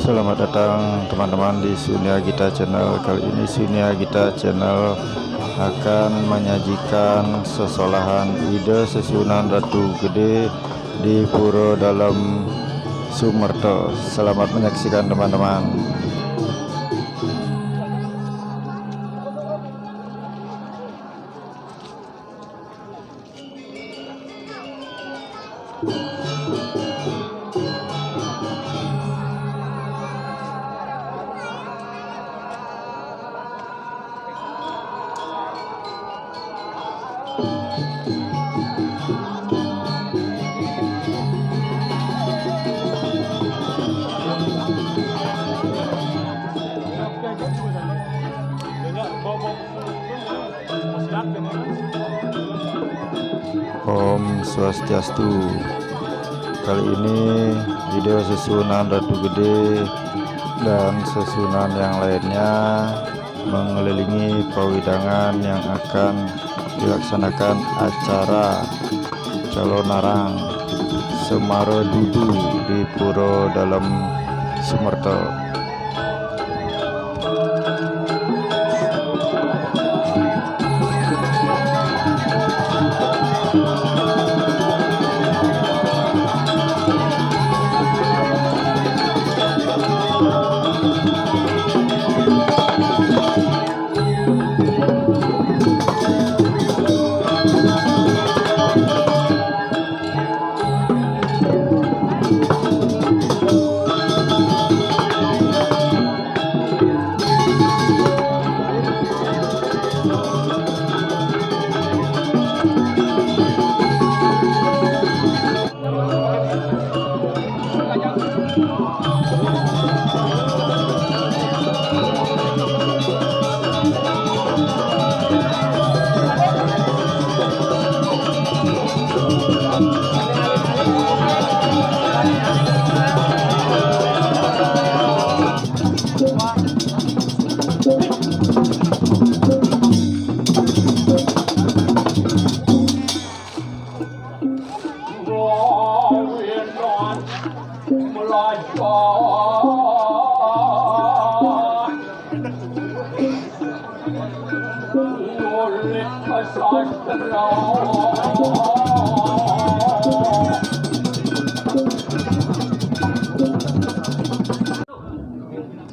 Selamat datang teman-teman di Sunia Gita Channel. Kali ini Sunia Gita Channel akan menyajikan sesolahan ide susunan Ratu Gede di Puro Dalam Sumerto. Selamat menyaksikan teman-teman. Om Swastiastu. Kali ini video susunan Ratu Gede dan susunan yang lainnya mengelilingi pawidangan yang akan dilaksanakan acara Calonarang Semaro Dudu di Puro Dalam Sumerto.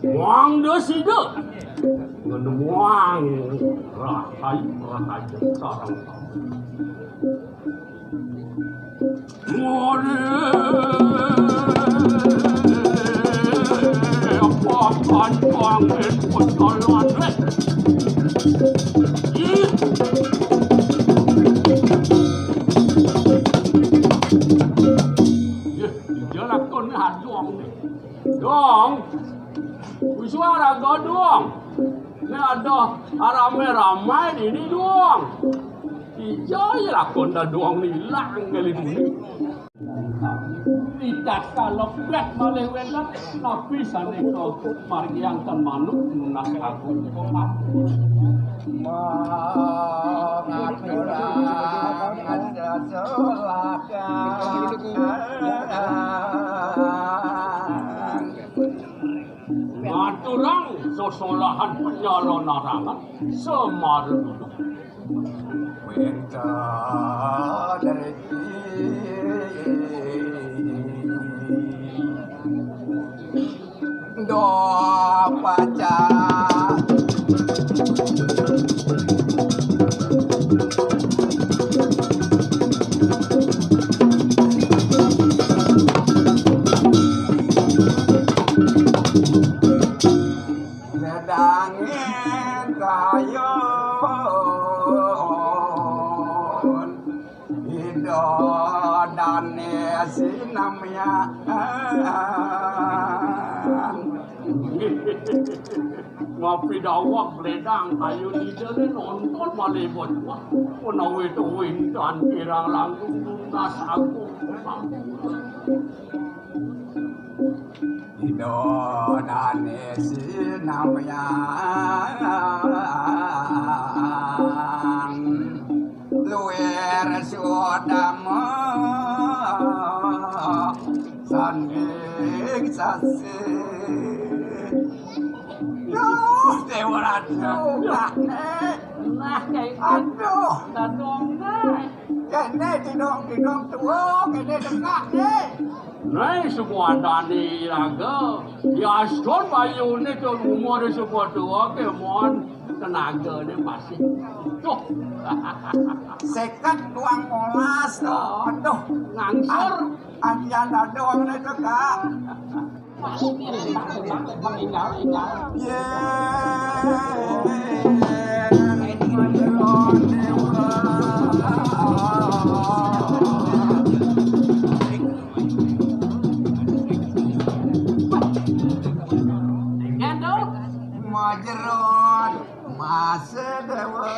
Wang desido menemuang rahai sarang more apa wang potolon jalan kon hadong dong suara godong, ini ada ramai-ramai ini doang. Iya lah konda doang ni lang kali ini. Tidak kalau berat malih welat, tapi sana itu margiang tan manuk nunas aku komat. Mengaturan ada solakan. Maturang sosolahan penyalonarangan Semaro Dudu. Winta dari do pacar Nedangin kayon Ido dane sinamya Ngopi dawak ledang kayu ni jadi nonton malibot wah penawi tu wintan pirang langgung lunas aku Ido dane sinamya luer sudamo ing sasi Duh, Dewa Ratu, Nah, kayak aduh, dong, nah. kene didong tua, kene dengak nih. Nah, semua tadi raga. Ya, asal bayu ni tu umur semua tua ke mon tenaga ni masih. Tuh, Sekat tuang molas tuh, aduh, ngangsur. anjan doang nih tuh kak. Majeron masa dewa.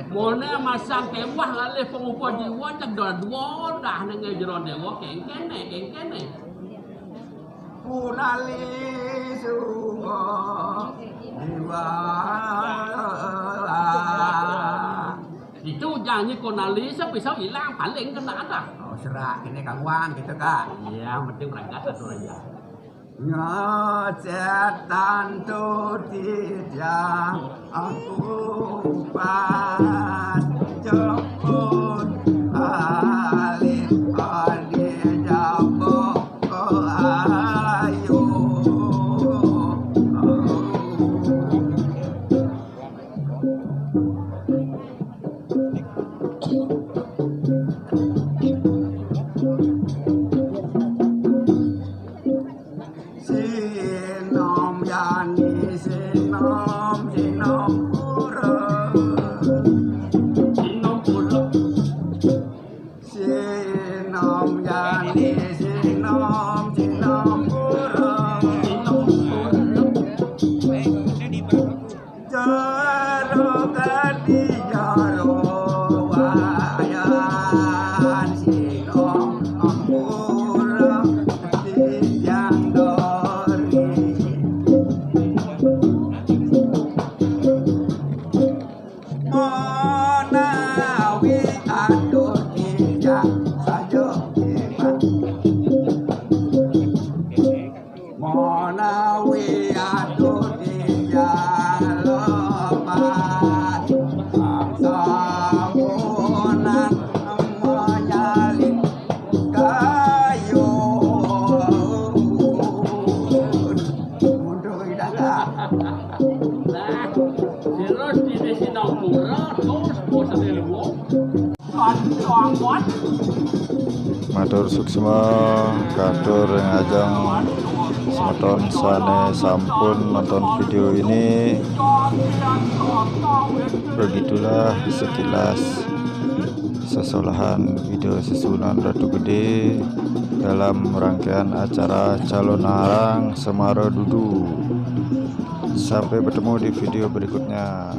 Mona masak kewah lale pengupa jiwa cak dua dah nengai jeron dewa kene. Punali suho jiwa. Itu janji konali pisau hilang paling kena dah. Oh serak ini Kang Wang gitu kak. Iya, penting berangkat satu aja. Ngecetan tu tidak aku pas jemput alih jabok ayu. Sinom yani sinom pura. Sinom pura. Sinom yani sinom pura. Jaro kadi jaro wayan sinom pura. Yang dori Monawi aduh tidak saja hebat Monawi aduh tidak lebat Samunan menyalin kayu mundur tidak Nah, terus di Sinom pura terus bosan ilmu. Tuang buat. Matur suksma katur ngajeng semeton sane sampun nonton video ini. Begitulah sekilas sesolahan video Susunan Ratu Gede dalam rangkaian acara calon arang Semara Dudu. Sampai bertemu di video berikutnya.